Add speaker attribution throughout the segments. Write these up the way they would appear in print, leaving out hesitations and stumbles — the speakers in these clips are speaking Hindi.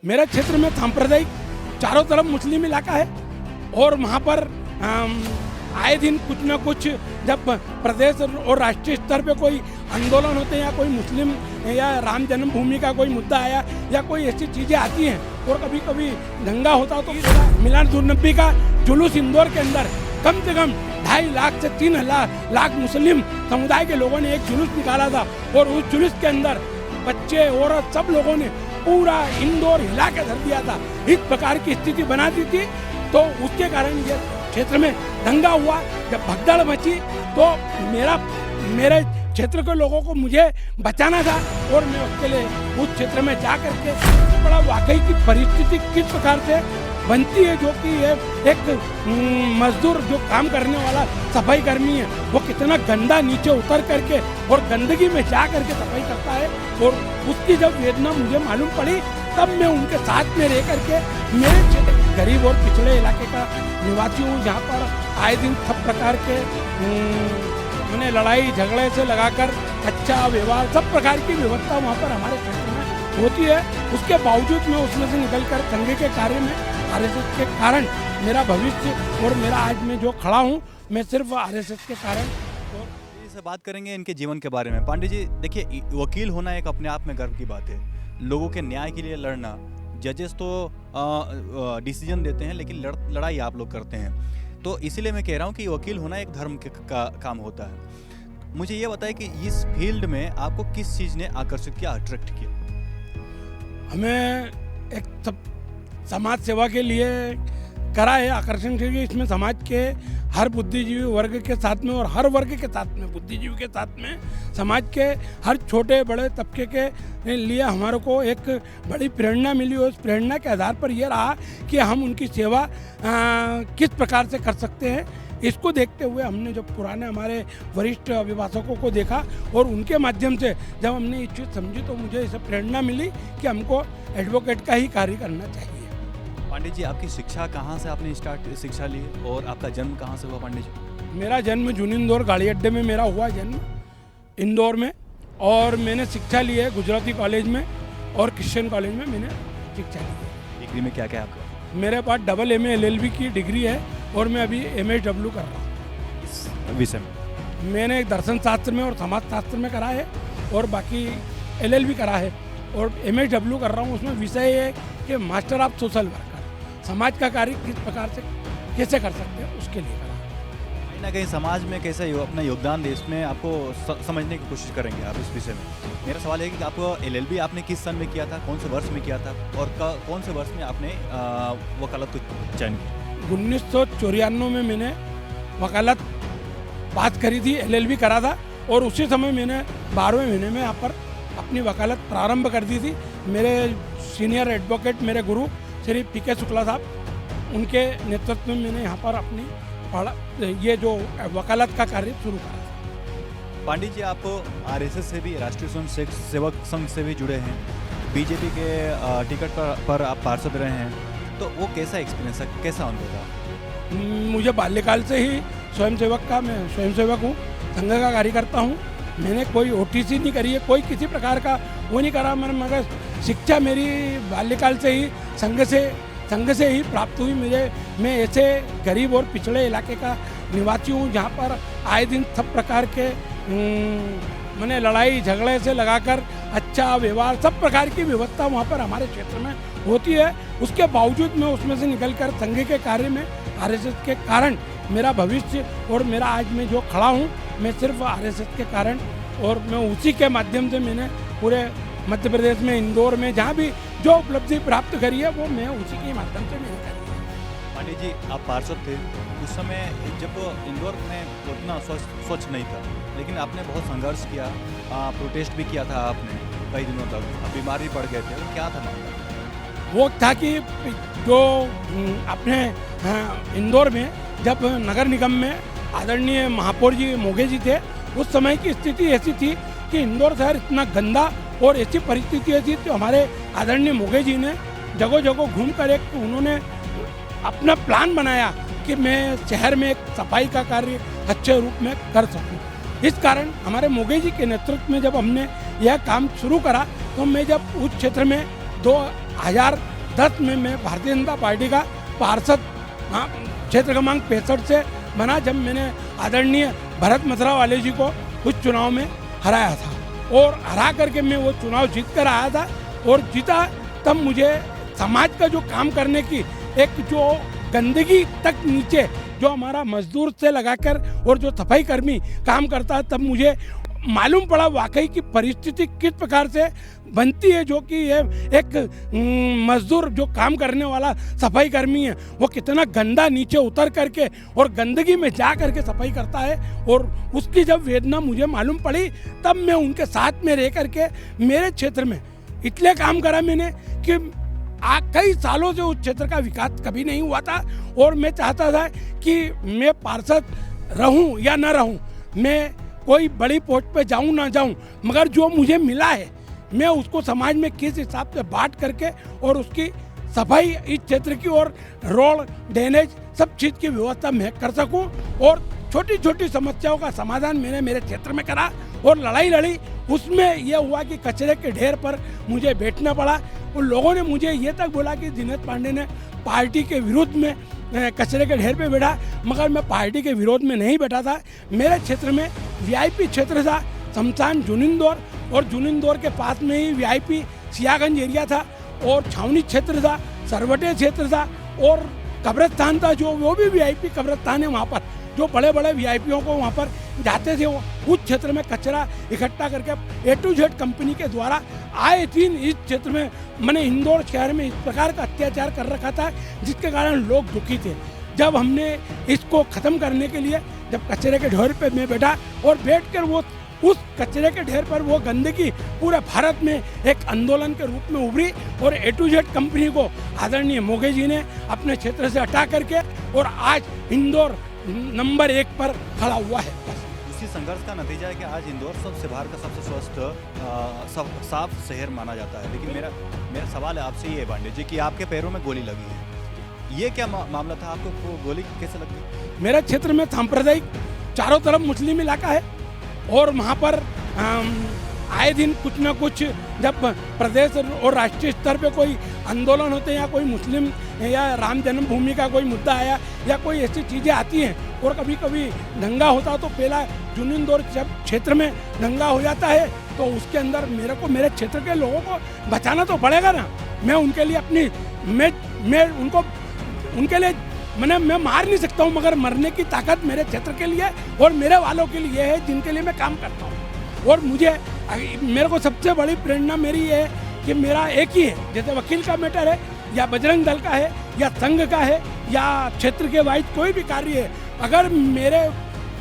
Speaker 1: मेरे क्षेत्र में सांप्रदायिक चारों तरफ मुस्लिम इलाका है और वहाँ पर आए दिन कुछ न कुछ जब प्रदेश और राष्ट्रीय स्तर पे कोई आंदोलन होते हैं या कोई मुस्लिम या राम जन्मभूमि का कोई मुद्दा आया या कोई ऐसी चीज़ें आती हैं और कभी कभी दंगा होता तो मिलादुन्नबी का जुलूस इंदौर के अंदर कम से कम 2.5 लाख से 3 लाख मुस्लिम समुदाय के लोगों ने एक जुलूस निकाला था और उस जुलूस के अंदर बच्चे औरत सब लोगों ने पूरा इंदौर हिला के धर दिया था। इस प्रकार की स्थिति बना दी थी तो उसके कारण ये क्षेत्र में दंगा हुआ। जब भगदड़ मची तो मेरे क्षेत्र के लोगों को मुझे बचाना था और मैं उसके लिए उस क्षेत्र में जा करके बड़ा वाकई की परिस्थिति किस प्रकार से बनती है, जो कि एक मजदूर जो काम करने वाला सफाई कर्मी है वो कितना गंदा नीचे उतर करके और गंदगी में जा करके सफाई करता है और उसकी जब वेदना मुझे मालूम पड़ी तब मैं उनके साथ में रह करके मेरे क्षेत्र गरीब और पिछड़े इलाके का निवासी हूँ, जहाँ पर आए दिन सब प्रकार के उन्हें लड़ाई झगड़े से लगाकर अच्छा व्यवहार सब प्रकार की व्यवस्था वहाँ पर हमारे क्षेत्र में होती है। उसके बावजूद मैं उसमें से निकलकर संघ के कार्य में आरएसएस के कारण मेरा भविष्य और मेरा आज मैं जो खड़ा हूँ मैं सिर्फ आरएसएस के कारण।
Speaker 2: से बात करेंगे इनके जीवन के बारे में। पांडे जी देखिए, वकील होना एक अपने आप में गर्व की बात है। लोगों के न्याय के लिए लड़ना, जजेस तो डिसीजन देते हैं लेकिन लड़ाई आप लोग करते हैं, तो इसीलिए मैं कह रहा हूँ कि वकील होना एक धर्म का काम होता है। मुझे ये बताएं कि इस फील्ड में आपको किस चीज़ ने आकर्षित किया, अट्रैक्ट किया?
Speaker 1: हमें एक समाज सेवा के लिए करा है आकर्षण के लिए। इसमें समाज के हर बुद्धिजीवी वर्ग के साथ में और हर वर्ग के साथ में बुद्धिजीवी के साथ में समाज के हर छोटे बड़े तबके के लिए हमारे को एक बड़ी प्रेरणा मिली। उस प्रेरणा के आधार पर यह रहा कि हम उनकी सेवा किस प्रकार से कर सकते हैं। इसको देखते हुए हमने जब पुराने हमारे वरिष्ठ अभिभाषकों को देखा और उनके माध्यम से जब हमने ये चीज़ समझी तो मुझे इसे प्रेरणा मिली कि हमको एडवोकेट का ही कार्य करना चाहिए।
Speaker 2: पांडे जी, आपकी शिक्षा कहाँ से आपने शिक्षा ली और आपका जन्म कहाँ से हुआ? पांडे जी,
Speaker 1: मेरा जन्म जूनी इंदौर गाड़ी अड्डे में मेरा हुआ जन्म इंदौर में, और मैंने शिक्षा ली है गुजराती कॉलेज में और क्रिश्चियन कॉलेज में मैंने शिक्षा ली है।
Speaker 2: डिग्री में क्या क्या है आपका?
Speaker 1: मेरे पास AA LLB की डिग्री है और मैं अभी MSW कर रहा हूँ।
Speaker 2: इस विषय में
Speaker 1: मैंने दर्शन शास्त्र में और समाज शास्त्र में करा है और बाकी LLB करा है और MSW कर रहा हूँ। उसमें विषय है कि मास्टर ऑफ सोशल वर्कर, समाज का कार्य किस प्रकार से कैसे कर सकते हैं उसके लिए करा।
Speaker 2: कहीं ना कहीं समाज में कैसे अपना योगदान दे, इसमें आपको समझने की कोशिश करेंगे आप इस विषय में। मेरा सवाल है कि आपको LLB आपने किस सन में किया था, कौन से वर्ष में किया था और कौन से वर्ष में आपने वकालत को चयन किया?
Speaker 1: 1994 में मैंने वकालत पास करी थी, LLB करा था और उसी समय मैंने 12वें महीने में यहाँ पर अपनी वकालत प्रारंभ कर दी थी। मेरे सीनियर एडवोकेट मेरे गुरु श्री PK शुक्ला साहब, उनके नेतृत्व में मैंने यहाँ पर अपनी ये जो वकालत का कार्य शुरू करा।
Speaker 2: पांडे जी, आप RSS से भी, राष्ट्रीय स्वयं सेवक संघ से भी जुड़े हैं, BJP के टिकट पर आप पार्षद रहे हैं, तो वो कैसा एक्सपीरियंस है, कैसा अनुभव था?
Speaker 1: मुझे बाल्यकाल से ही मैं स्वयंसेवक हूँ, संघ का कार्य करता हूँ। मैंने कोई OTC नहीं करी है, कोई किसी प्रकार का वो नहीं करा। मगर शिक्षा मेरी बाल्यकाल से ही संघ से ही प्राप्त हुई। मैं ऐसे गरीब और पिछड़े इलाके का निवासी हूँ, जहाँ पर आए दिन सब प्रकार के मैंने लड़ाई झगड़े से लगाकर अच्छा व्यवहार सब प्रकार की व्यवस्था वहाँ पर हमारे क्षेत्र में होती है। उसके बावजूद मैं उसमें से निकलकर संघ के कार्य में RSS के कारण मेरा भविष्य और मेरा आज मैं जो खड़ा हूँ मैं सिर्फ RSS के कारण, और मैं उसी के माध्यम से मैंने पूरे मध्य प्रदेश में इंदौर में जहाँ भी जो उपलब्धि प्राप्त करी है वो मैं उसी के माध्यम से मैंने करी है।
Speaker 2: पांडे जी, आप पार्षद थे उस समय जब इंदौर में उतना स्वच्छ नहीं था, लेकिन आपने बहुत संघर्ष किया, प्रोटेस्ट भी किया था आपने कई दिनों तक, आप बीमार भी पड़ गए थे, तो क्या था मामला?
Speaker 1: वो था कि जो अपने इंदौर में जब नगर निगम में आदरणीय महापौर जी मोघे जी थे, उस समय की स्थिति ऐसी थी कि इंदौर शहर इतना गंदा और ऐसी परिस्थिति ऐसी, तो हमारे आदरणीय मोघे जी ने जगह जगह घूमकर एक उन्होंने अपना प्लान बनाया कि मैं शहर में एक सफाई का कार्य अच्छे रूप में कर सकूं। इस कारण हमारे मोघे जी के नेतृत्व में जब हमने यह काम शुरू करा तो मैं जब उस क्षेत्र में 2000 2010 में मैं भारतीय जनता पार्टी का पार्षद क्षेत्र क्रमांक 65 से बना, जब मैंने आदरणीय भरत मथुरावाले जी को उस चुनाव में हराया था और हरा करके मैं वो चुनाव जीत कर आया था और जीता। तब मुझे समाज का जो काम करने की एक जो गंदगी तक नीचे जो हमारा मजदूर से लगाकर और जो सफाई कर्मी काम करता है, तब मुझे मालूम पड़ा वाकई की परिस्थिति किस प्रकार से बनती है। जो कि ये एक मजदूर जो काम करने वाला सफाई कर्मी है, वो कितना गंदा नीचे उतर करके और गंदगी में जा करके सफाई करता है। और उसकी जब वेदना मुझे मालूम पड़ी, तब मैं उनके साथ में रह करके मेरे क्षेत्र में इसलिए काम करा मैंने कि कई सालों से उस क्षेत्र का विकास कभी नहीं हुआ था और मैं चाहता था कि मैं पार्षद रहूं या ना रहूं, मैं कोई बड़ी पोस्ट पे जाऊं ना जाऊं, मगर जो मुझे मिला है मैं उसको समाज में किस हिसाब से बांट करके और उसकी सफाई इस क्षेत्र की और रोड ड्रेनेज सब चीज़ की व्यवस्था मैं कर सकूं। और छोटी छोटी समस्याओं का समाधान मैंने मेरे क्षेत्र में करा और लड़ाई लड़ी। उसमें यह हुआ कि कचरे के ढेर पर मुझे बैठना पड़ा और लोगों ने मुझे ये तक बोला कि दिनेश पांडे ने पार्टी के विरुद्ध में कचरे के ढेर पे बैठा, मगर मैं पार्टी के विरोध में नहीं बैठा था। मेरे क्षेत्र में वीआईपी क्षेत्र था शमशान जुनिंदौर, और जुनिंदौर के पास में ही वीआईपी सियागंज एरिया था और छावनी क्षेत्र था, सरवटे क्षेत्र था और कब्रिस्तान था, जो वो भी वीआईपी कब्रिस्तान है। वहाँ पर जो बड़े बड़े वीआईपीओं को वहाँ पर जाते थे, वो उस क्षेत्र में कचरा इकट्ठा करके A to Z कंपनी के द्वारा आए दिन इस क्षेत्र में मैंने इंदौर शहर में इस प्रकार का अत्याचार कर रखा था, जिसके कारण लोग दुखी थे। जब हमने इसको ख़त्म करने के लिए जब कचरे के ढेर पे मैं बैठा और बैठकर वो उस कचरे के ढेर पर वो गंदगी पूरे भारत में एक आंदोलन के रूप में उभरी और A to Z कंपनी को आदरणीय मोगे जी ने अपने क्षेत्र से हटा करके और आज इंदौर नंबर 1 पर खड़ा हुआ है।
Speaker 2: इसी संघर्ष का नतीजा है कि आज इंदौर सबसे भारत का सबसे स्वस्थ साफ शहर माना जाता है। लेकिन मेरा सवाल है आपसे ये पांडे जी कि आपके पैरों में गोली लगी है, ये क्या मामला था? आपको गोली कैसे लगी?
Speaker 1: मेरा क्षेत्र में सांप्रदायिक चारों तरफ मुस्लिम इलाका है और वहाँ पर आए दिन कुछ ना कुछ जब प्रदेश और राष्ट्रीय स्तर पे कोई आंदोलन होते हैं या कोई मुस्लिम या राम जन्मभूमि का कोई मुद्दा आया या कोई ऐसी चीज़ें आती हैं और कभी कभी दंगा होता, तो पहला जुनिंदौर जब क्षेत्र में दंगा हो जाता है तो उसके अंदर मेरे को मेरे क्षेत्र के लोगों को बचाना तो पड़ेगा ना। मैं उनके लिए अपनी मैं उनको उनके लिए मैं मार नहीं सकता हूँ, मगर मरने की ताकत मेरे क्षेत्र के लिए और मेरे वालों के लिए है जिनके लिए मैं काम करता हूँ। और मेरे को सबसे बड़ी प्रेरणा मेरी ये है कि मेरा एक ही है, जैसे वकील का मैटर है या बजरंग दल का है या संघ का है या क्षेत्र के वाइज कोई भी कार्य है, अगर मेरे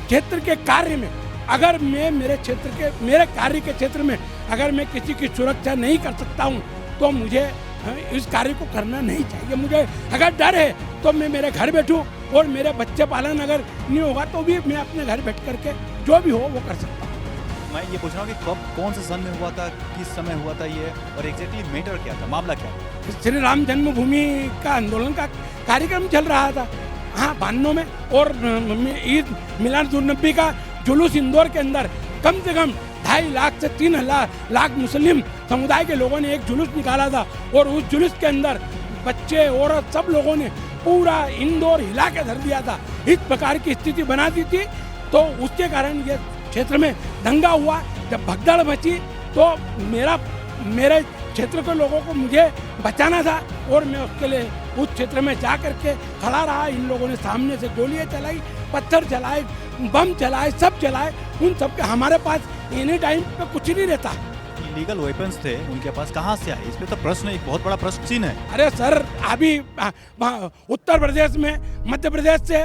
Speaker 1: क्षेत्र के कार्य में अगर मैं मेरे कार्य के क्षेत्र में अगर मैं किसी की सुरक्षा नहीं कर सकता हूँ तो मुझे इस कार्य को करना नहीं चाहिए। मुझे अगर डर है तो मैं मेरे घर बैठूँ और मेरे बच्चे पालन अगर नहीं होगा तो भी मैं अपने घर बैठ करके जो भी हो वो कर सकता हूँ।
Speaker 2: मैं ये पूछ रहा हूँ कि कब कौन से सन में हुआ था, किस समय हुआ था ये, और एग्जैक्टली मैटर क्या था, मामला क्या था?
Speaker 1: श्री राम जन्मभूमि का आंदोलन का कार्यक्रम चल रहा था, हाँ 92 में, और ईद मिलादुन्नबी का जुलूस इंदौर के अंदर कम से कम 2.5 लाख से 3 लाख मुस्लिम समुदाय के लोगों ने एक जुलूस निकाला था और उस जुलूस के अंदर बच्चे औरत सब लोगों ने पूरा इंदौर हिला के धर दिया था। इस प्रकार की स्थिति बना दी थी, तो उसके कारण ये क्षेत्र में दंगा हुआ। जब भगदड़ मची तो मेरे क्षेत्र के लोगों को मुझे बचाना था और मैं उसके लिए उस क्षेत्र में जा करके खड़ा रहा। इन लोगों ने सामने से गोलियां चलाई, पत्थर चलाए, बम चलाए, सब चलाए। उन सब के हमारे पास एनी टाइम पे कुछ नहीं रहता।
Speaker 2: इलीगल वेपन्स थे उनके पास, कहाँ से आए? इसमें तो प्रश्न, एक बहुत बड़ा प्रश्न चिन्ह है।
Speaker 1: अरे सर, अभी उत्तर प्रदेश में, मध्य प्रदेश से,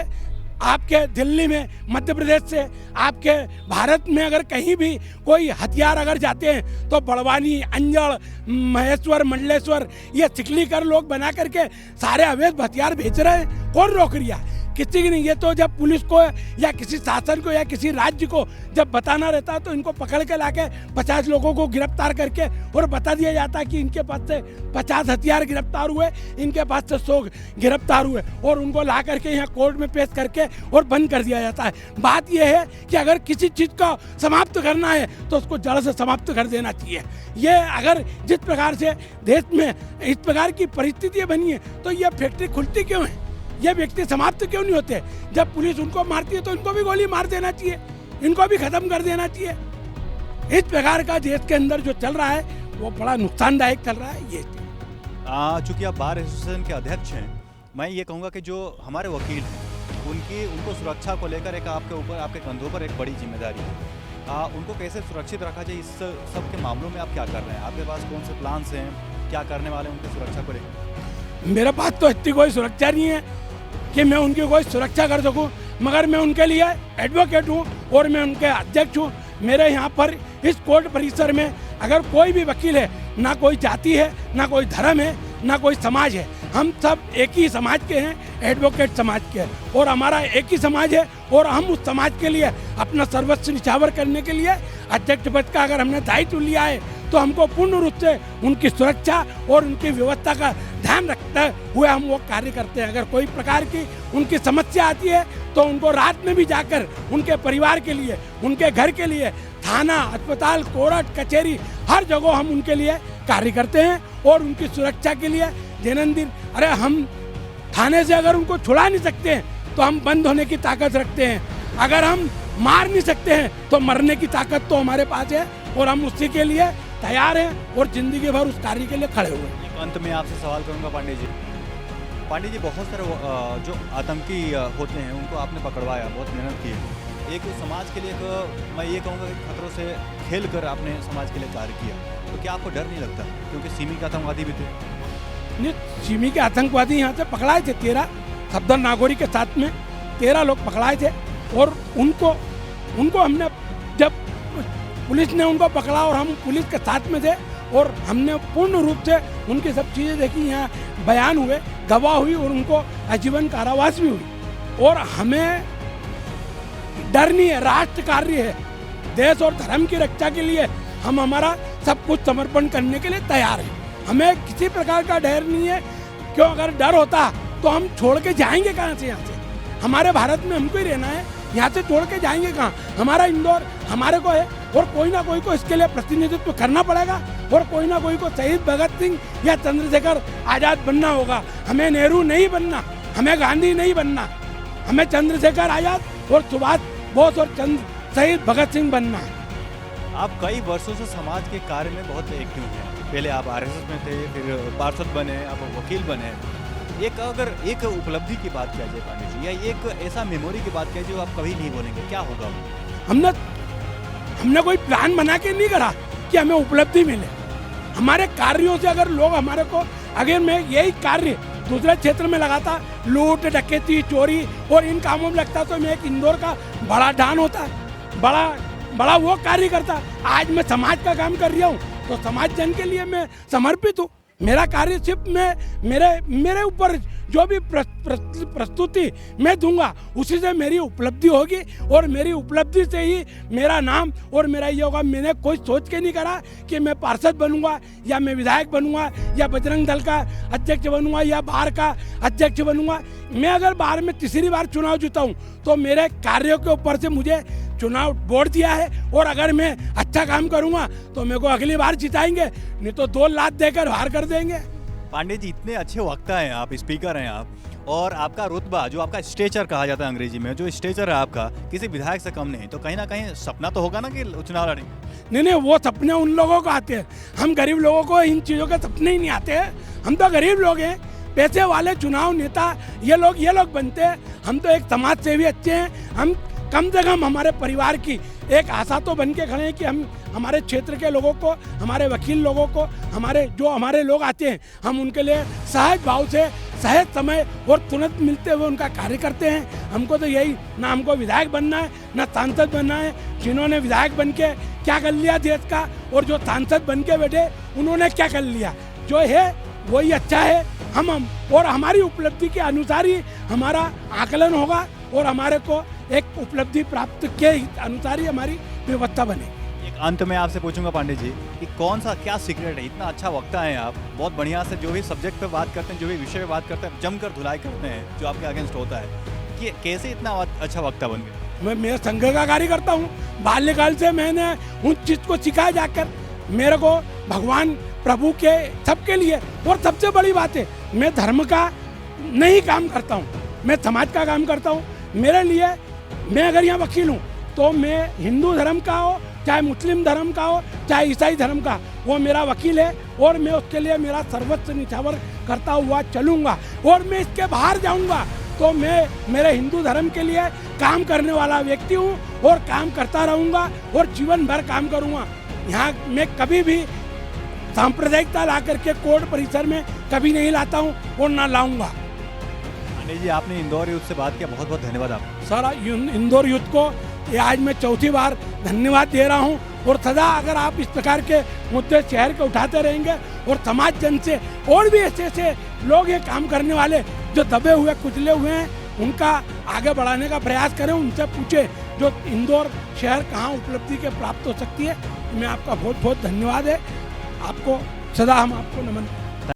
Speaker 1: आपके दिल्ली में, मध्य प्रदेश से, आपके भारत में अगर कहीं भी कोई हथियार अगर जाते हैं तो बड़वानी, अंजड़, महेश्वर, मंडलेश्वर, ये चिखलीकर लोग बना करके सारे अवैध हथियार बेच रहे हैं। कौन रोक रहा है? किसी की नहीं। ये तो जब पुलिस को या किसी शासन को या किसी राज्य को जब बताना रहता तो इनको पकड़ के लाके 50 लोगों को गिरफ्तार करके और बता दिया जाता कि इनके पास से 50 हथियार गिरफ्तार हुए, इनके पास से 100 गिरफ्तार हुए, और उनको ला करके यहाँ कोर्ट में पेश करके और बंद कर दिया जाता है। बात यह है कि अगर किसी चीज़ को समाप्त करना है तो उसको जड़ से समाप्त कर देना चाहिए। ये अगर जिस प्रकार से देश में इस प्रकार की परिस्थितियाँ बनी है तो ये फैक्ट्री खुलती क्यों है, ये व्यक्ति समाप्त क्यों नहीं होते? जब पुलिस उनको मारती है तो इनको भी गोली मार देना चाहिए, इनको भी खत्म कर देना चाहिए। इस प्रकार का देश के अंदर जो चल रहा है वो बड़ा नुकसानदायक चल रहा है। ये
Speaker 2: चूँकि आप बार एसोसिएशन के अध्यक्ष हैं, मैं ये कहूँगा कि जो हमारे वकील हैं उनको सुरक्षा को लेकर एक आपके कंधों पर एक बड़ी जिम्मेदारी है। उनको कैसे सुरक्षित रखा जाए, इस सब के मामलों में आप क्या कर रहे हैं? आपके पास कौन से प्लान्स हैं, क्या करने वाले हैं उनकी सुरक्षा को लेकर?
Speaker 1: मेरे पास तो इतनी कोई सुरक्षा नहीं है कि मैं उनकी कोई सुरक्षा कर सकूं, मगर मैं उनके लिए एडवोकेट हूं और मैं उनके अध्यक्ष हूं। मेरे यहाँ पर इस कोर्ट परिसर में अगर कोई भी वकील है, ना कोई जाति है, ना कोई धर्म है, ना कोई समाज है, हम सब एक ही समाज के हैं, एडवोकेट समाज के हैं, और हमारा एक ही समाज है और हम उस समाज के लिए अपना सर्वस्व निछावर करने के लिए अध्यक्ष पद का अगर हमने दायित्व लिया है तो हमको पूर्ण रूप से उनकी सुरक्षा और उनकी व्यवस्था का ध्यान रखते हुए हम वो कार्य करते हैं। अगर कोई प्रकार की उनकी समस्या आती है तो उनको रात में भी जाकर उनके परिवार के लिए, उनके घर के लिए, थाना, अस्पताल, कोर्ट, कचहरी, हर जगह हम उनके लिए कार्य करते हैं और उनकी सुरक्षा के लिए दैनंदिन। अरे हम थाने से अगर उनको छुड़ा नहीं सकते हैं तो हम बंद होने की ताकत रखते हैं, अगर हम मार नहीं सकते हैं तो मरने की ताकत तो हमारे पास है और हम उसी के लिए तैयार हैं और जिंदगी भर उस कार्य के लिए खड़े हुए हैं।
Speaker 2: अंत में आपसे सवाल करूंगा पांडे जी, बहुत सारे जो आतंकी होते हैं उनको आपने पकड़वाया, बहुत मेहनत की है। एक समाज के लिए मैं ये कहूँगा कि खतरों से खेल कर आपने समाज के लिए कार्य किया, तो क्या आपको डर नहीं लगता? क्योंकि सिमी के आतंकवादी भी थे।
Speaker 1: नहीं, सिमी के आतंकवादी यहाँ से पकड़ाए थे 13 सफदर नागौरी के साथ में 13 लोग पकड़ाए थे और उनको हमने जब पुलिस ने उनको पकड़ा और हम पुलिस के साथ में थे और हमने पूर्ण रूप से उनकी सब चीज़ें देखी, यहाँ बयान हुए, गवाह हुई और उनको आजीवन कारावास भी हुई। और हमें डर नहीं है, राष्ट्र कार्य है, देश और धर्म की रक्षा के लिए हम हमारा सब कुछ समर्पण करने के लिए तैयार हैं। हमें किसी प्रकार का डर नहीं है। क्यों? अगर डर होता तो हम छोड़ के जाएंगे कहाँ से? यहाँ से हमारे भारत में हमको ही रहना है, यहाँ से छोड़ के जाएंगे कहाँ? हमारा इंदौर हमारे को है और कोई ना कोई को इसके लिए प्रतिनिधित्व करना पड़ेगा और कोई ना कोई को शहीद भगत सिंह या चंद्रशेखर आज़ाद बनना होगा। हमें नेहरू नहीं बनना, हमें गांधी नहीं बनना, हमें चंद्रशेखर आज़ाद और सुभाष बोस और शहीद भगत सिंह बनना है।
Speaker 2: आप कई वर्षों से समाज के कार्य में बहुत एक्टिव हैं। पहले आप आरएसएस में थे, फिर पार्षद बने, आप वकील बने। अगर एक उपलब्धि की बात किया जाए पांडे जी, या एक ऐसा मेमोरी की बात किया जो आप कभी नहीं बोलेंगे, क्या होगा वो?
Speaker 1: हमने कोई प्लान बना के नहीं करा कि हमें उपलब्धि मिले। हमारे कार्यों से अगर लोग हमारे को, अगर मैं यही कार्य दूसरे क्षेत्र में लगाता, लूट, डकैती, चोरी और इन कामों में लगता तो मैं एक इंदौर का बड़ा डॉन होता, बड़ा वो कार्य करता। आज मैं समाज का काम कर रहा हूँ तो समाज जन के लिए मैं समर्पित हूँ। मेरा कार्य सिर्फ मेरे ऊपर जो भी प्रस्तुति मैं दूंगा उसी से मेरी उपलब्धि होगी और मेरी उपलब्धि से ही मेरा नाम और मेरा ये होगा। मैंने कोई सोच के नहीं करा कि मैं पार्षद बनूंगा या मैं विधायक बनूंगा या बजरंग दल का अध्यक्ष बनूंगा या बार का अध्यक्ष बनूंगा। मैं अगर बार में तीसरी बार चुनाव जीता हूँ तो मेरे कार्यों के ऊपर से मुझे चुनाव वोट दिया है और अगर मैं अच्छा काम करूंगा तो मेरे को अगली बार जिताएंगे, नहीं तो 2 लाख देकर बाहर कर देंगे।
Speaker 2: पांडे जी, इतने अच्छे वक्ता हैं आप, स्पीकर हैं आप, और आपका रुतबा, जो आपका स्टेचर कहा जाता है अंग्रेजी में, जो स्टेचर है आपका, किसी विधायक से कम नहीं। तो कहीं ना कहीं सपना तो होगा ना कि चुनाव लड़ेंगे?
Speaker 1: नहीं, वो सपने उन लोगों को आते हैं। हम गरीब लोगों को इन चीज़ों के सपने ही नहीं आते हैं। हम तो गरीब लोग हैं, पैसे वाले चुनाव नेता ये लोग बनते हैं। हम तो एक समाज सेवी अच्छे हैं। हम कम से कम हमारे परिवार की एक आशा तो बन के खड़े हैं कि हम हमारे क्षेत्र के लोगों को, हमारे वकील लोगों को, हमारे लोग आते हैं, हम उनके लिए सहज भाव से, सहज समय और तुरंत मिलते हुए उनका कार्य करते हैं। हमको तो यही, ना हमको विधायक बनना है ना सांसद बनना है। जिन्होंने विधायक बन के क्या कर लिया देश का और जो सांसद बन के बैठे उन्होंने क्या कर लिया, जो है वही अच्छा है। हम और हमारी उपलब्धि के अनुसार ही हमारा आकलन होगा और हमारे को एक उपलब्धि प्राप्त के अनुसार ही हमारी व्यवस्था बनेगी।
Speaker 2: एक अंत में आपसे पूछूंगा पांडे जी कि कौन सा क्या सीक्रेट है, इतना अच्छा वक्ता हैं आप, बहुत बढ़िया से जो भी सब्जेक्ट पे बात करते हैं, जो भी विषय पे बात करते हैं, जमकर धुलाई करते हैं जो आपके अगेंस्ट होता है, कि कैसे इतना अच्छा वक्ता बन गया?
Speaker 1: मैं संघ का कार्य करता हूँ, बाल्यकाल से मैंने उन चीज़ को सिखाया जाकर मेरे को भगवान प्रभु के सबके लिए। और सबसे बड़ी बात है, मैं धर्म का नहीं काम करता हूँ, मैं समाज का काम करता हूँ। मेरे लिए, मैं अगर यहाँ वकील हूँ तो मैं हिंदू धर्म का हो, चाहे मुस्लिम धर्म का हो, चाहे ईसाई धर्म का, वो मेरा वकील है और मैं उसके लिए मेरा सर्वस्व निछावर करता हुआ चलूँगा। और मैं इसके बाहर जाऊँगा तो मैं मेरे हिंदू धर्म के लिए काम करने वाला व्यक्ति हूँ और काम करता रहूँगा और जीवन भर काम करूँगा। यहाँ मैं कभी भी सांप्रदायिकता ला करके कोर्ट परिसर में कभी नहीं लाता हूँ और ना लाऊंगा।
Speaker 2: पांडे जी, आपने इंदौर यूथ से बात किया, बहुत बहुत धन्यवाद आपका।
Speaker 1: सारा इंदौर यूथ को ये आज मैं चौथी बार धन्यवाद दे रहा हूँ। और सदा अगर आप इस प्रकार के मुद्दे शहर के उठाते रहेंगे और समाज जन से और भी ऐसे ऐसे लोग ये काम करने वाले जो दबे हुए कुचले हुए हैं, उनका आगे बढ़ाने का प्रयास करें, उनसे पूछे जो इंदौर शहर कहाँ उपलब्धि के प्राप्त हो सकती है। मैं आपका बहुत बहुत धन्यवाद है, आपको सदा हम आपको नमन।